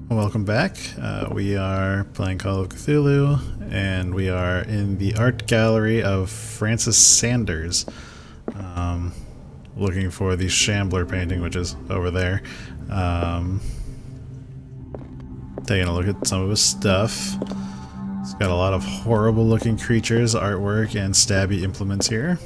Welcome back. We are playing Call of Cthulhu, and we are in the art gallery of Francis Sanders, looking for the Shambler painting, which is over there. Taking a look at some of his stuff. He's got a lot of horrible looking creatures, artwork, and stabby implements here.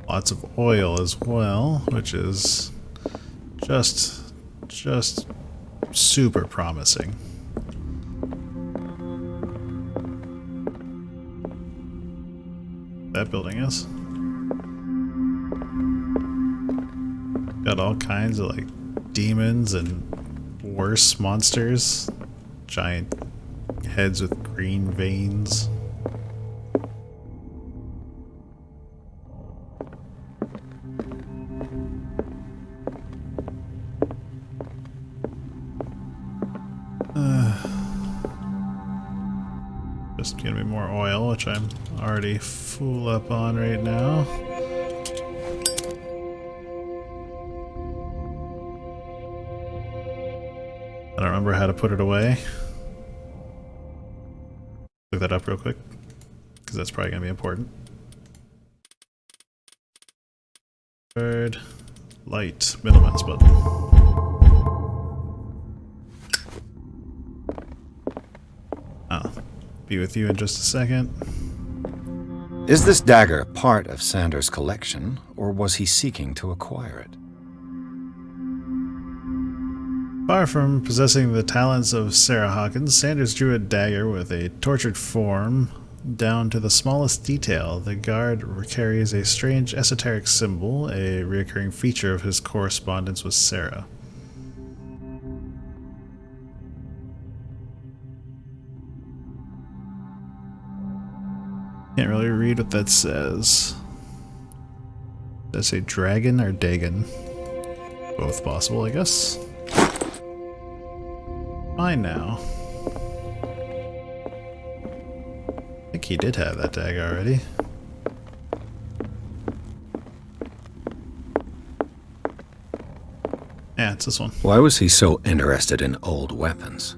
Lots of oil as well, which is just super promising. That building is. Got all kinds of like demons and worse monsters. Giant heads with green veins. Just gonna be more oil, which I'm already full up on right now. I don't remember how to put it away. Look that up real quick, because that's probably gonna be important. Third, light, middle mouse button. Be with you in just a second. Is this dagger part of Sanders' collection, or was he seeking to acquire it? Far from possessing the talents of Sarah Hawkins, Sanders drew a dagger with a tortured form down to the smallest detail. The guard carries a strange esoteric symbol, a recurring feature of his correspondence with Sarah. Can't really read what that says. Does that say dragon or Dagon? Both possible, I guess. Fine now. I think he did have that tag already. Yeah, it's this one. Why was he so interested in old weapons?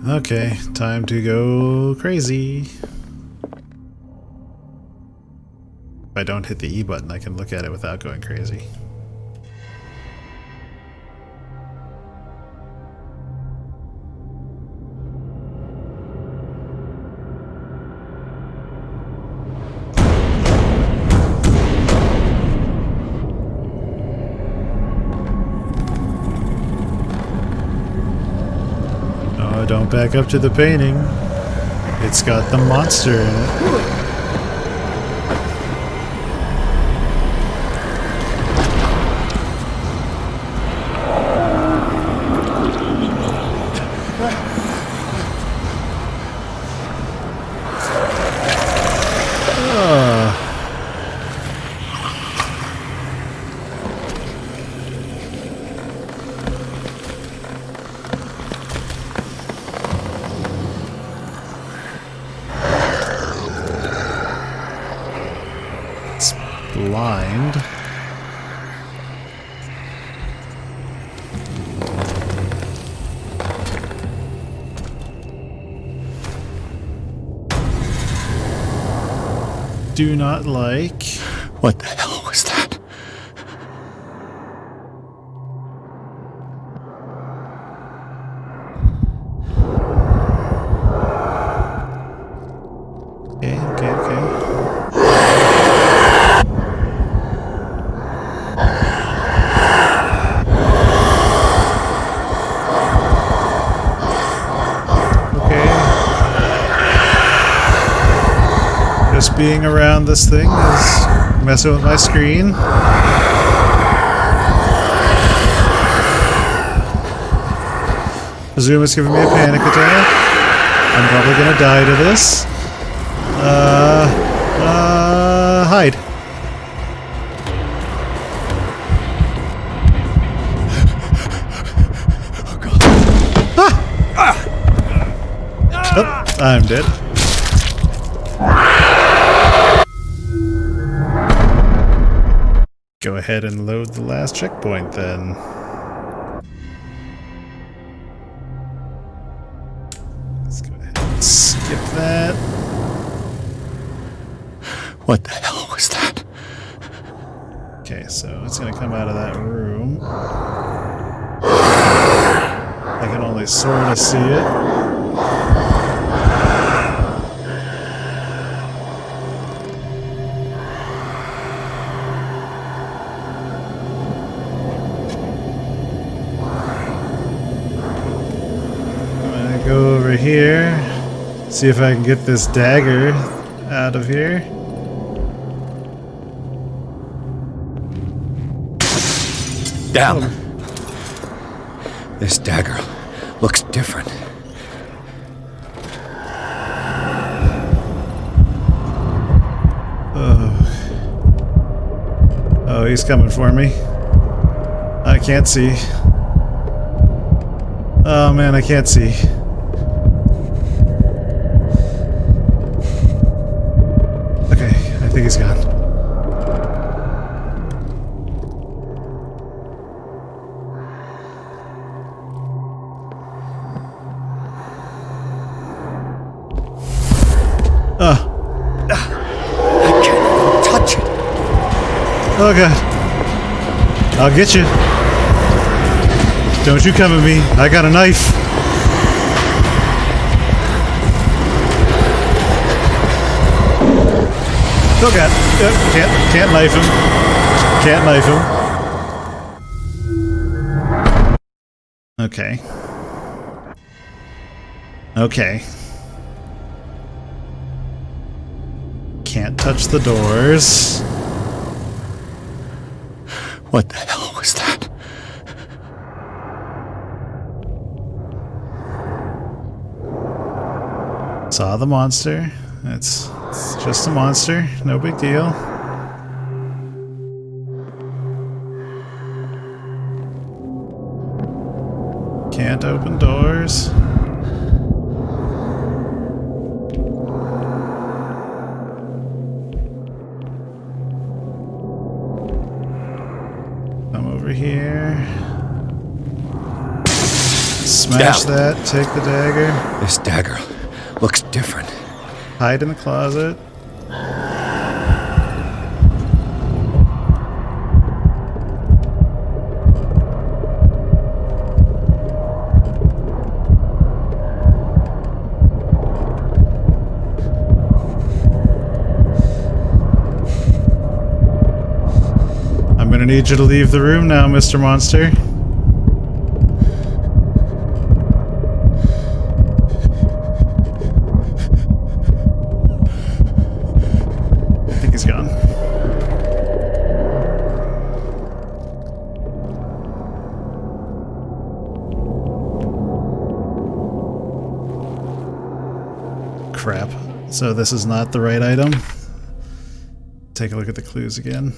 Okay, time to go crazy. If I don't hit the E button, I can look at it without going crazy. Don't back up to the painting. It's got the monster in it. Blind. Do not like. What the hell was that? Okay. Just being around this thing is messing with my screen. Zoom is giving me a panic attack. I'm probably gonna die to this. Hide. I'm dead. Go ahead and load the last checkpoint then. Let's go ahead and skip that. What the hell was that? Okay, so it's gonna come out of that room. I can only sort of see it. I'm gonna go over here, see if I can get this dagger out of here. Down. This dagger looks different. Oh, he's coming for me. I can't see. Oh man, I can't see. Okay, I think he's gone. I can't even touch it. Oh god. I'll get you. Don't you come at me. I got a knife. Oh god. Can't knife him. Can't knife him. Okay. Okay. Can't touch the doors. What the hell was that? Saw the monster. It's just a monster. No big deal. Can't open doors. Here. Smash Down. that, take the dagger. This dagger looks different. Hide in the closet. I'm gonna need you to leave the room now, Mr. Monster. I think he's gone. Crap. So this is not the right item. Take a look at the clues again.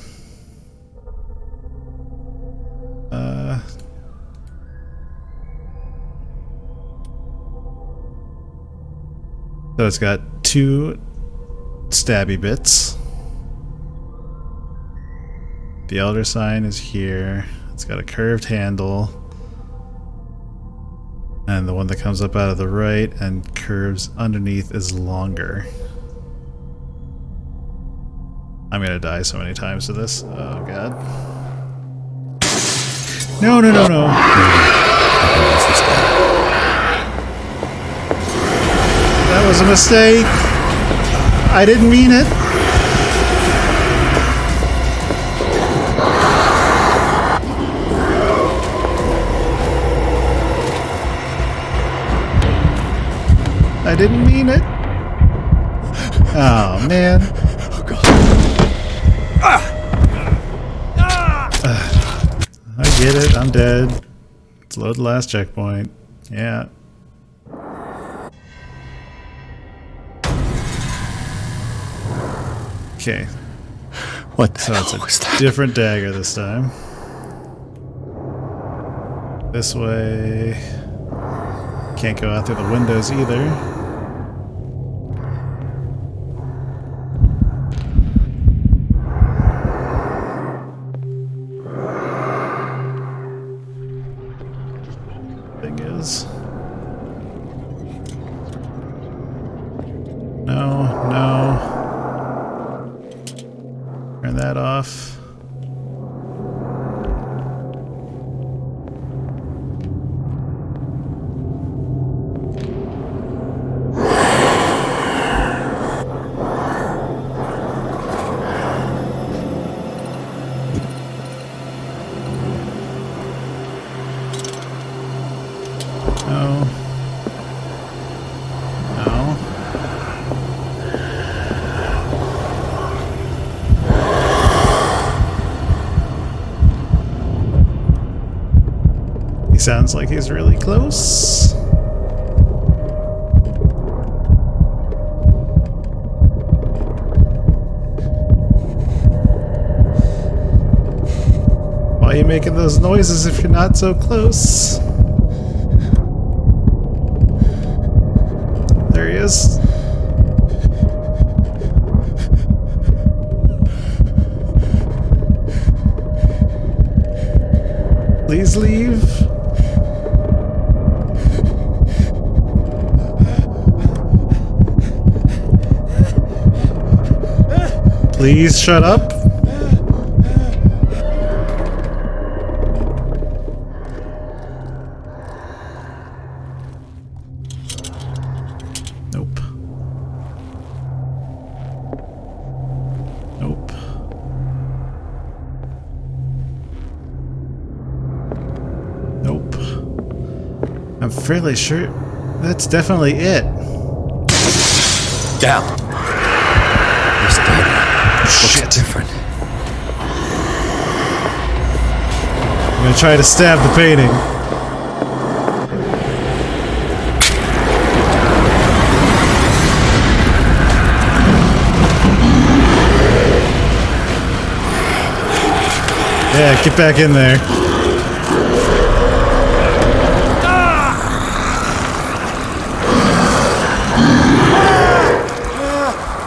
So it's got 2 stabby bits. The elder sign is here. It's got a curved handle. And the one that comes up out of the right and curves underneath is longer. I'm gonna die so many times to this. Oh god. No, no, no, no. That was a mistake. I didn't mean it. I didn't mean it. Oh, man. Oh, God. I get it. I'm dead. Let's load the last checkpoint. Yeah. Okay. What the So hell it's was a that? different dagger this time. This way. Can't go out through the windows either. thing is. No, no. Turn that off. No. No. He sounds like he's really close. Why are you making those noises if you're not so close? There he is. Please leave. Please shut up. Nope. Nope. Nope. I'm fairly sure that's definitely it. Down. This dagger looks different. I'm gonna try to stab the painting. Yeah, get back in there.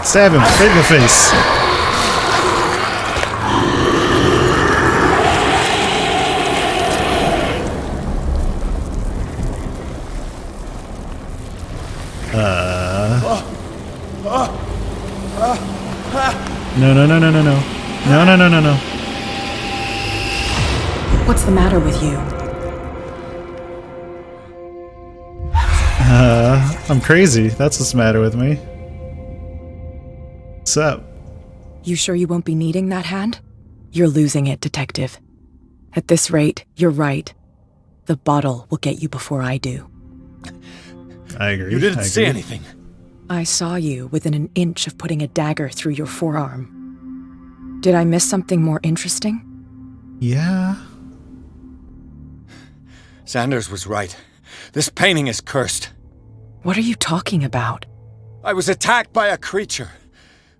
Stab him right in the face. No, no, no, no, no, no. No, no, no, no, no. What's the matter with you? I'm crazy. That's what's the matter with me. What's up? You sure you won't be needing that hand? You're losing it, Detective. At this rate, you're right. The bottle will get you before I do. I agree. You didn't I see agree. anything. I saw you within an inch of putting a dagger through your forearm. Did I miss something more interesting? Yeah. Sanders was right. This painting is cursed. What are you talking about? I was attacked by a creature.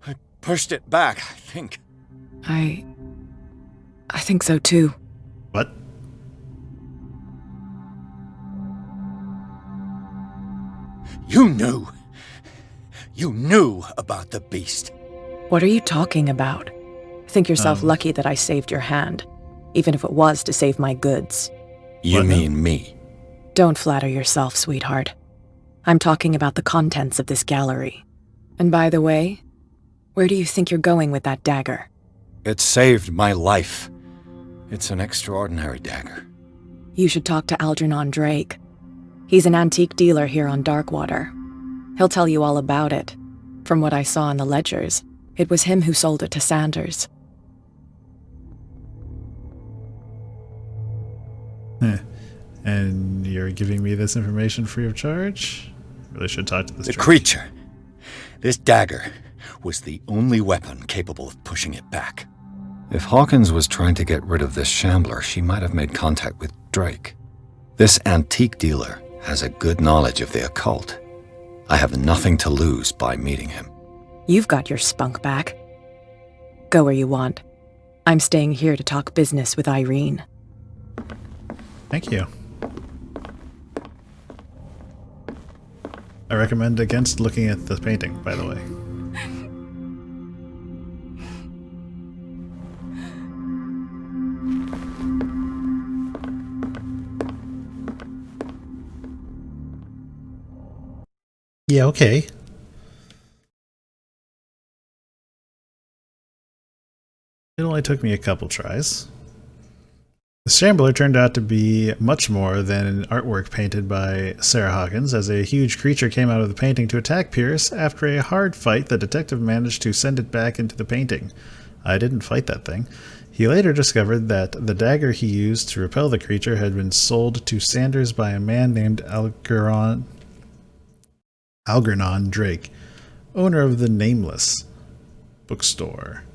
I pushed it back, I think. I think so too. What? You knew. You knew about the beast. What are you talking about? Think yourself lucky that I saved your hand, even if it was to save my goods. You What now? mean me? Don't flatter yourself, sweetheart. I'm talking about the contents of this gallery. And by the way, where do you think you're going with that dagger? It saved my life. It's an extraordinary dagger. You should talk to Algernon Drake. He's an antique dealer here on Darkwater. He'll tell you all about it. From what I saw in the ledgers, it was him who sold it to Sanders. And you're giving me this information free of charge? Really should talk to this The church. creature. This dagger was the only weapon capable of pushing it back. If Hawkins was trying to get rid of this Shambler, she might have made contact with Drake. This antique dealer has a good knowledge of the occult. I have nothing to lose by meeting him. You've got your spunk back. Go where you want. I'm staying here to talk business with Irene. Thank you. I recommend against looking at the painting, by the way. Yeah, okay. It only took me a couple tries. The Shambler turned out to be much more than an artwork painted by Sarah Hawkins, as a huge creature came out of the painting to attack Pierce. After a hard fight, the detective managed to send it back into the painting. I didn't fight that thing. He later discovered that the dagger he used to repel the creature had been sold to Sanders by a man named Algernon Drake, owner of the Nameless bookstore.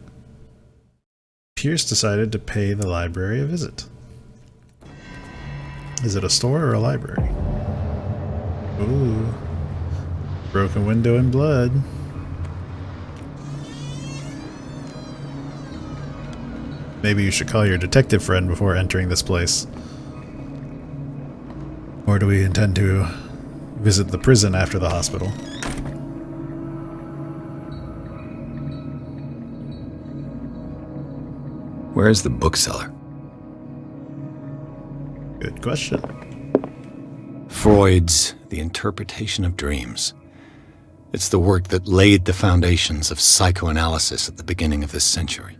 Pierce decided to pay the library a visit. Is it a store or a library? Ooh. Broken window and blood. Maybe you should call your detective friend before entering this place. Or do we intend to visit the prison after the hospital? Where is the bookseller? Good question. Freud's The Interpretation of Dreams. It's the work that laid the foundations of psychoanalysis at the beginning of this century.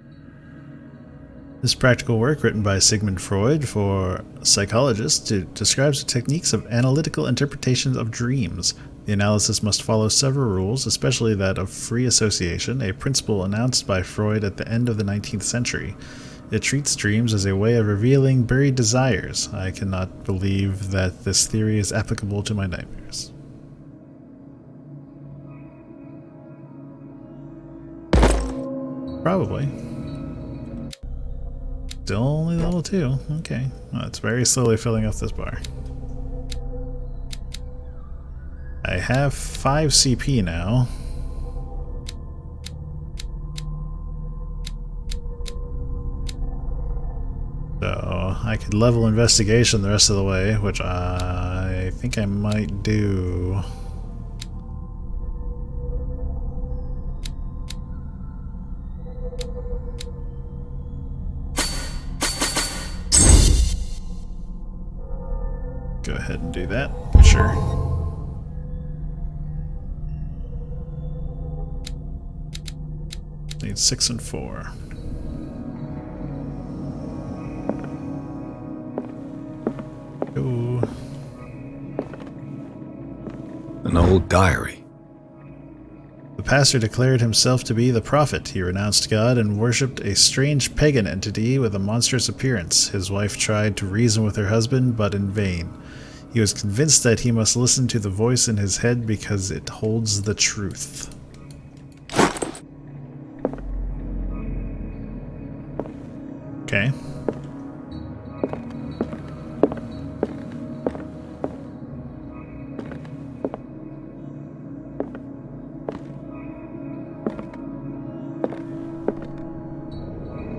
This practical work, written by Sigmund Freud for psychologists, describes the techniques of analytical interpretations of dreams. The analysis must follow several rules, especially that of free association, a principle announced by Freud at the end of the 19th century. It treats dreams as a way of revealing buried desires. I cannot believe that this theory is applicable to my nightmares. Probably. Still only level 2. Okay. Well, it's very slowly filling up this bar. I have 5 CP now. So I could level investigation the rest of the way, which I think I might do. Go ahead and do that. Sure. Need 6 and 4. Go. An old diary. The pastor declared himself to be the prophet. He renounced God and worshipped a strange pagan entity with a monstrous appearance. His wife tried to reason with her husband, but in vain. He was convinced that he must listen to the voice in his head because it holds the truth. Okay.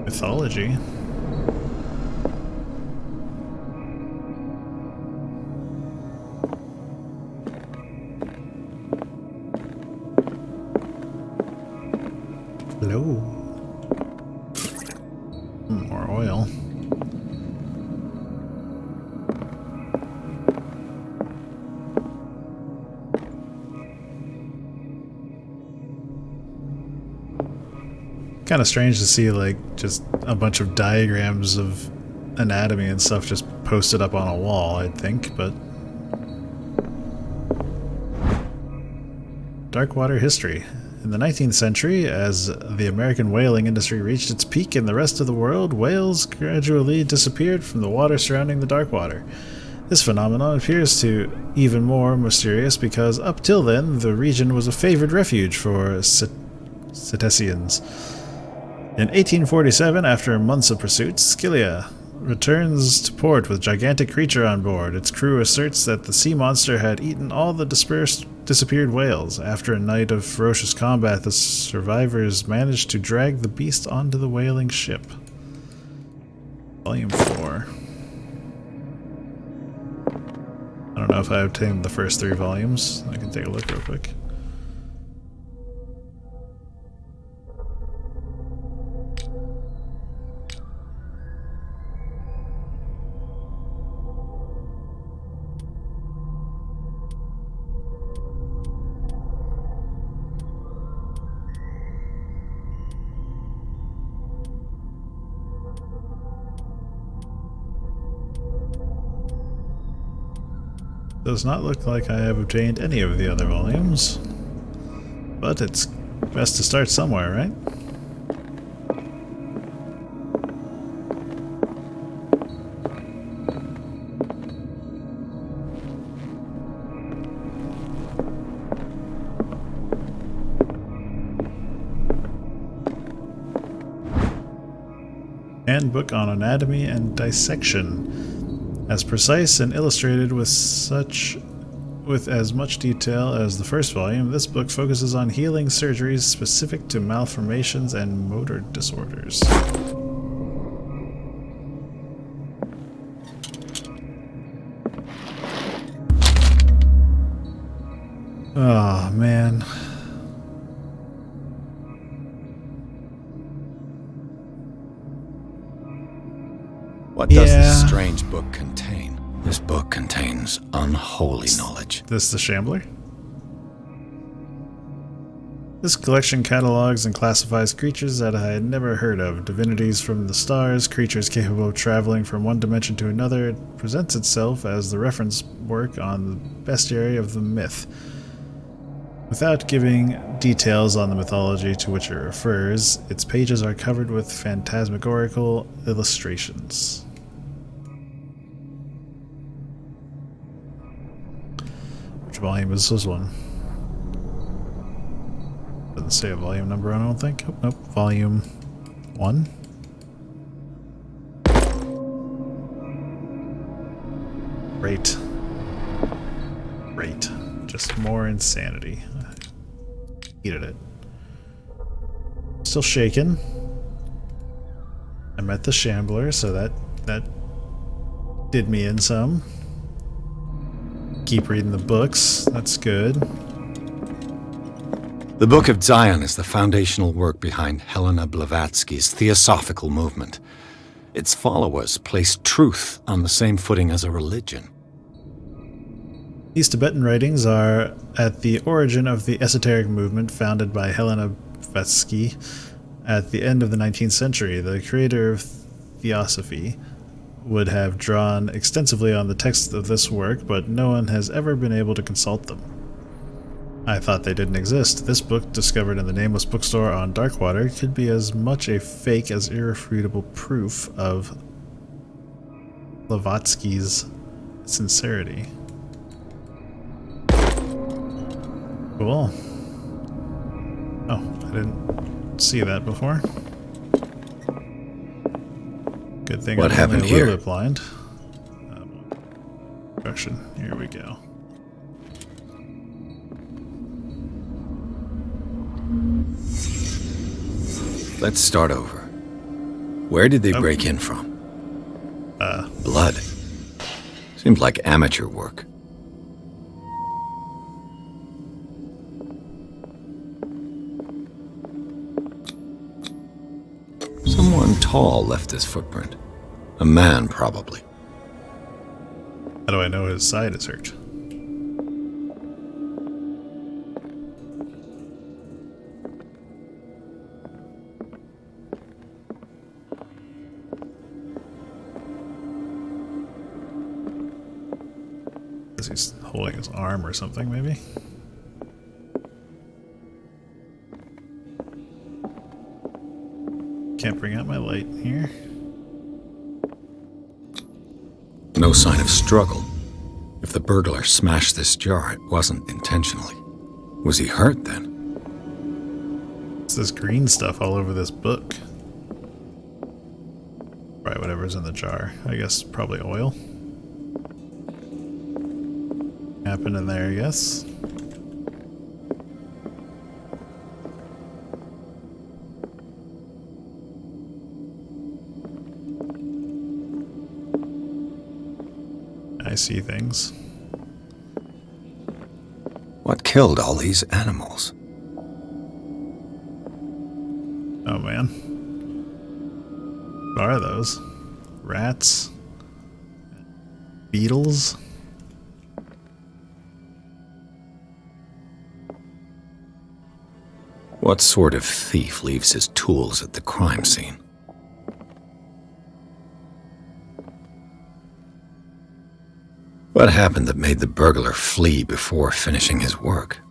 Mythology. Hello. More oil. Kind of strange to see, like, just a bunch of diagrams of anatomy and stuff just posted up on a wall, I'd think, but... Darkwater history. In the 19th century, as the American whaling industry reached its peak in the rest of the world, whales gradually disappeared from the water surrounding the Darkwater. This phenomenon appears to even more mysterious because up till then, the region was a favored refuge for cetaceans. In 1847, after months of pursuit, Scylla returns to port with a gigantic creature on board. Its crew asserts that the sea monster had eaten all the disappeared whales. After a night of ferocious combat, the survivors managed to drag the beast onto the whaling ship. Volume 4. I don't know if I obtained the first 3 volumes. I can take a look real quick. Does not look like I have obtained any of the other volumes. But it's best to start somewhere, right? Handbook on Anatomy and Dissection. As precise and illustrated with as much detail as the first volume, this book focuses on healing surgeries specific to malformations and motor disorders. Oh, man. What does this strange book contain? This book contains unholy knowledge. This the Shambler? This collection catalogs and classifies creatures that I had never heard of, divinities from the stars, creatures capable of traveling from one dimension to another. It presents itself as the reference work on the bestiary of the myth. Without giving details on the mythology to which it refers, its pages are covered with phantasmagorical illustrations. Which volume is this one? Doesn't say a volume number, I don't think. Oh, nope, volume 1. Great. Great. Just more insanity. Heated it. Still shaking. I met the Shambler, so that did me in some. Keep reading the books. That's good. The Book of Zion is the foundational work behind Helena Blavatsky's Theosophical movement. Its followers place truth on the same footing as a religion. These Tibetan writings are at the origin of the esoteric movement founded by Helena Blavatsky at the end of the 19th century. The creator of Theosophy would have drawn extensively on the text of this work, but no one has ever been able to consult them. I thought they didn't exist. This book, discovered in the nameless bookstore on Darkwater, could be as much a fake as irrefutable proof of Blavatsky's sincerity. Cool. Oh, I didn't see that before. Good thing What I'm happened only a little here? bit blind. Instruction. Here we go. Let's start over. Where did they break in from? Blood. Seems like amateur work. Someone tall left this footprint. A man, probably. How do I know his side is hurt? He's holding his arm or something, maybe? Can't bring out my light here. No sign of struggle. If the burglar smashed this jar, it wasn't intentionally. Was he hurt then? It's this green stuff all over this book. Probably whatever's in the jar. I guess probably oil. Happened in there, I guess. I see things. What killed all these animals? Oh man. What are those? Rats? Beetles? What sort of thief leaves his tools at the crime scene? What happened that made the burglar flee before finishing his work?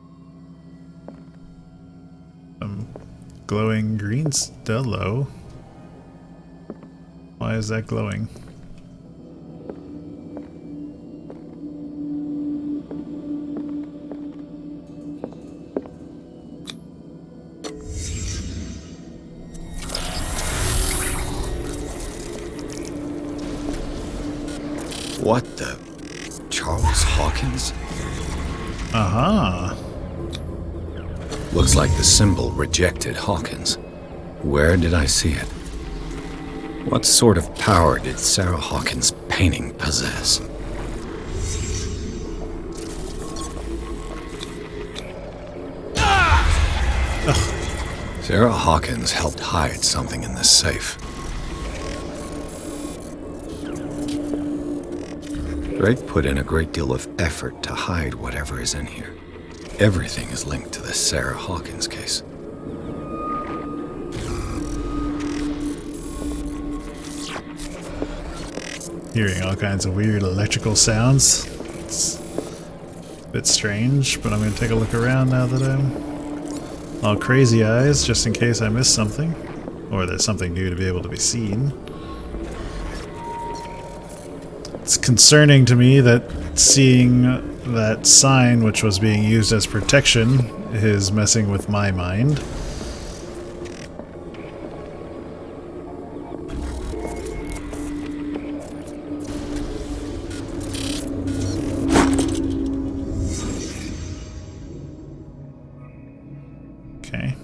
Glowing green Stello. Why is that glowing? What the? Charles Hawkins? Aha! Looks like the symbol rejected Hawkins. Where did I see it? What sort of power did Sarah Hawkins' painting possess? Sarah Hawkins helped hide something in this safe. Drake put in a great deal of effort to hide whatever is in here. Everything is linked to the Sarah Hawkins case. Hearing all kinds of weird electrical sounds. It's a bit strange, but I'm going to take a look around now that I'm all crazy eyes, just in case I miss something. Or there's something new to be able to be seen. It's concerning to me that seeing that sign, which was being used as protection, is messing with my mind. Okay.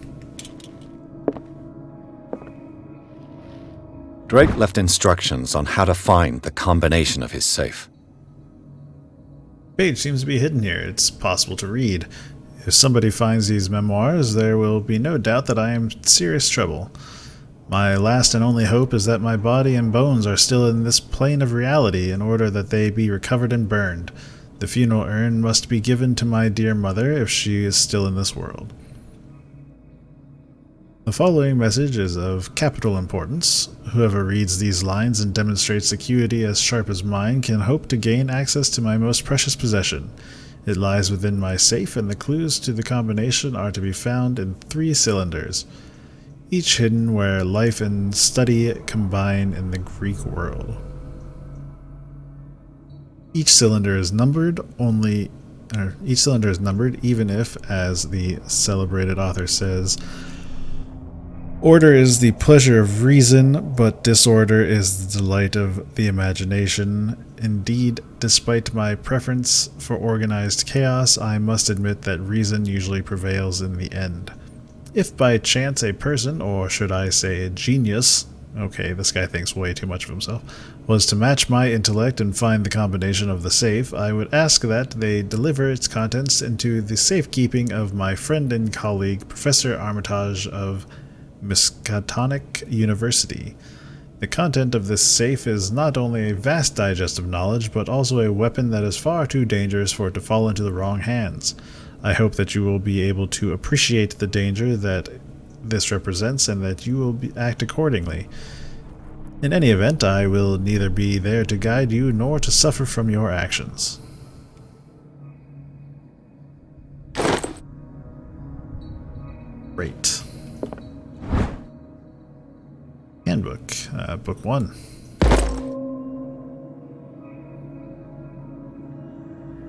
Drake left instructions on how to find the combination of his safe. Page seems to be hidden here. It's possible to read. If somebody finds these memoirs, there will be no doubt that I am in serious trouble. My last and only hope is that my body and bones are still in this plane of reality in order that they be recovered and burned. The funeral urn must be given to my dear mother if she is still in this world. The following message is of capital importance. Whoever reads these lines and demonstrates acuity as sharp as mine can hope to gain access to my most precious possession. It lies within my safe, and the clues to the combination are to be found in 3 cylinders, each hidden where life and study combine in the Greek world. Each cylinder is numbered even if, as the celebrated author says, order is the pleasure of reason, but disorder is the delight of the imagination. Indeed, despite my preference for organized chaos, I must admit that reason usually prevails in the end. If by chance a person, or should I say a genius, okay, this guy thinks way too much of himself, was to match my intellect and find the combination of the safe, I would ask that they deliver its contents into the safekeeping of my friend and colleague, Professor Armitage of Miskatonic University. The content of this safe is not only a vast digest of knowledge, but also a weapon that is far too dangerous for it to fall into the wrong hands. I hope that you will be able to appreciate the danger that this represents and that you will act accordingly. In any event, I will neither be there to guide you nor to suffer from your actions. Great. Handbook, Book 1.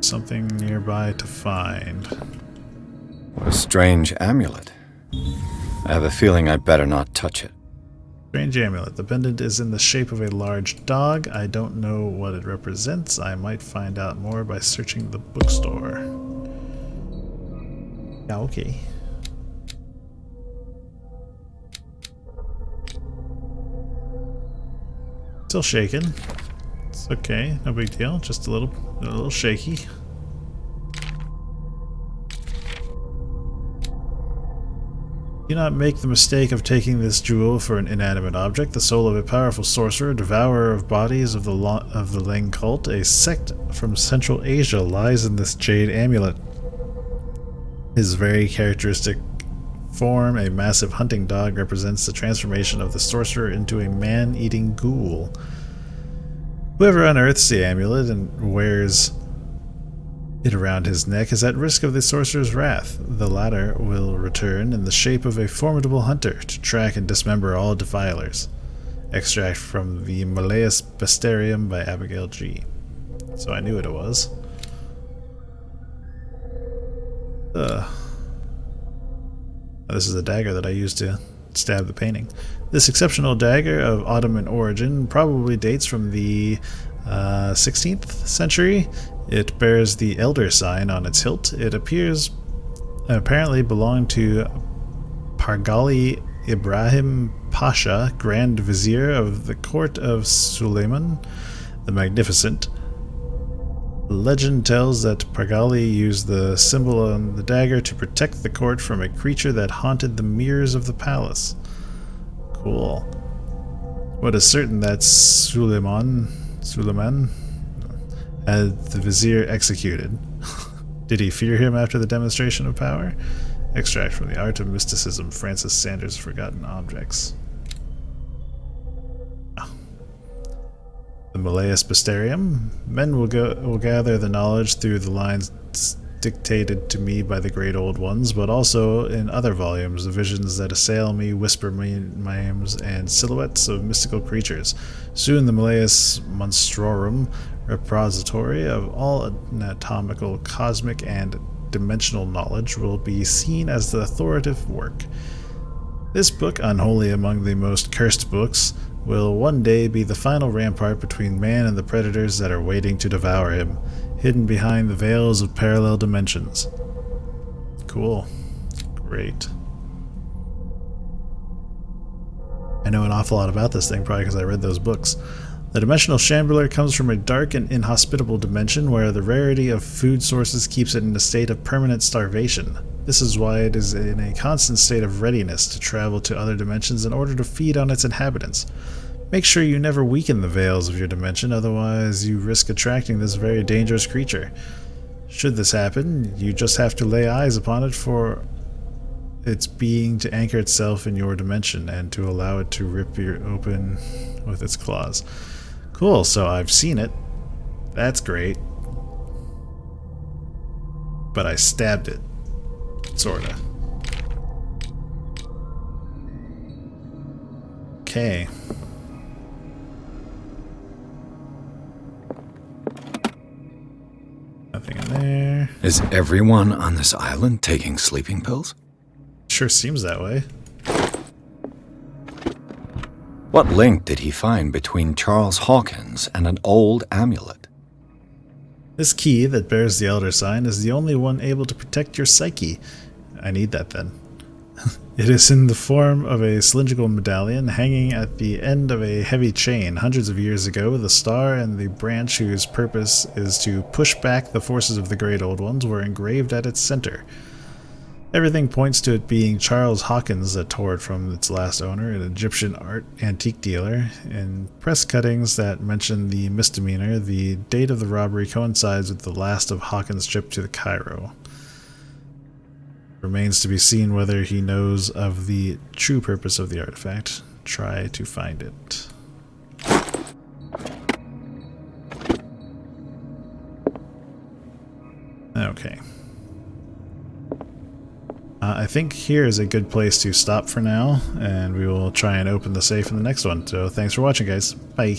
Something nearby to find. What a strange amulet. I have a feeling I'd better not touch it. Strange amulet. The pendant is in the shape of a large dog. I don't know what it represents. I might find out more by searching the bookstore. Yeah, okay. Still shaking. It's okay, no big deal. Just a little shaky. Do not make the mistake of taking this jewel for an inanimate object. The soul of a powerful sorcerer, devourer of bodies of the Leng cult, a sect from Central Asia, lies in this jade amulet. His very characteristic form, a massive hunting dog, represents the transformation of the sorcerer into a man-eating ghoul. Whoever unearths the amulet and wears It around his neck is at risk of the sorcerer's wrath. The latter will return in the shape of a formidable hunter to track and dismember all defilers. Extract from the Malleus Bestiarium by Abigail G. So I knew what it was. This is a dagger that I used to stab the painting. This exceptional dagger of Ottoman origin probably dates from the 16th century. It bears the Elder sign on its hilt. It apparently belonged to Pargali Ibrahim Pasha, Grand Vizier of the court of Suleiman the Magnificent. Legend tells that Pargali used the symbol on the dagger to protect the court from a creature that haunted the mirrors of the palace. Cool. What is certain that Suleiman had the vizier executed. Did he fear him after the demonstration of power? Extract from the Art of Mysticism, Francis Sanders' Forgotten Objects. The Malleus Bestiarium. Men will gather the knowledge through the lines dictated to me by the great old ones, but also in other volumes, the visions that assail me whisper names and silhouettes of mystical creatures. Soon the Malleus Monstrorum, repository of all anatomical, cosmic, and dimensional knowledge, will be seen as the authoritative work. This book, unholy among the most cursed books, will one day be the final rampart between man and the predators that are waiting to devour him, hidden behind the veils of parallel dimensions. Cool. Great. I know an awful lot about this thing, probably because I read those books. The dimensional Shambler comes from a dark and inhospitable dimension where the rarity of food sources keeps it in a state of permanent starvation. This is why it is in a constant state of readiness to travel to other dimensions in order to feed on its inhabitants. Make sure you never weaken the veils of your dimension, otherwise you risk attracting this very dangerous creature. Should this happen, you just have to lay eyes upon it for its being to anchor itself in your dimension and to allow it to rip you open with its claws. Cool, so I've seen it. That's great. But I stabbed it. Sorta. Okay. Nothing in there. Is everyone on this island taking sleeping pills? Sure seems that way. What link did he find between Charles Hawkins and an old amulet? This key that bears the Elder sign is the only one able to protect your psyche. I need that then. It is in the form of a cylindrical medallion hanging at the end of a heavy chain. Hundreds of years ago, the star and the branch whose purpose is to push back the forces of the Great Old Ones were engraved at its center. Everything points to it being Charles Hawkins that tore it from its last owner, an Egyptian art antique dealer. In press cuttings that mention the misdemeanor, the date of the robbery coincides with the last of Hawkins' trip to the Cairo. Remains to be seen whether he knows of the true purpose of the artifact. Try to find it. Okay. I think here is a good place to stop for now, and we will try and open the safe in the next one. So thanks for watching, guys. Bye.